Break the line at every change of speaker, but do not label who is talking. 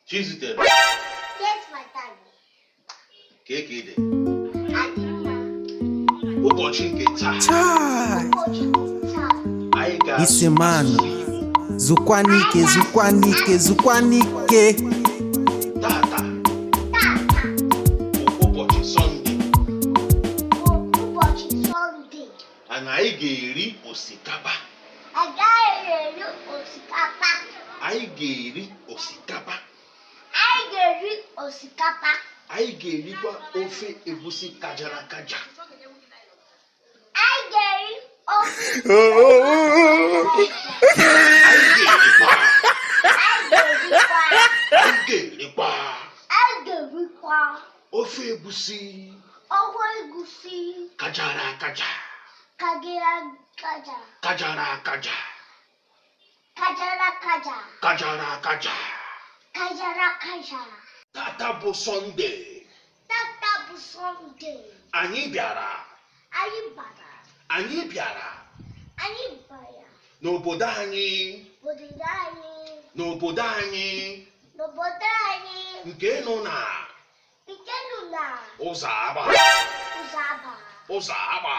Chizitere.
Yes, my daddy.
Ka ị dị.
Adị mma.
Ụbọchị nke taa.
Chai!
Ụbọchị taa.
Anyị ga-asụ
Isi mmanụ. Zukwanike.
Tata
Tata
bụ ụbọchị Sọnde.
bụ ụbọchị Sọnde.
Ana anyị ga-eri osikapa.
Agaghị eri osikapa.
Anyị ga-eri osikapa.
Anyị ga-eri osikapa.
Anyị ga-erikwa ofe egusi kajara akaja.
Anyị ga-eri ofe.
Anyị ga-erikwa ofe egusi kajara akaja. Tata bụ Sọnde.
Tata bụ Sọnde.
Anyị bịara
Anyị bara
n'obodo anyị
n'obodo anyị
nke nọ na
nke nọ na
ụzọ Aba.
Ụzọ Aba.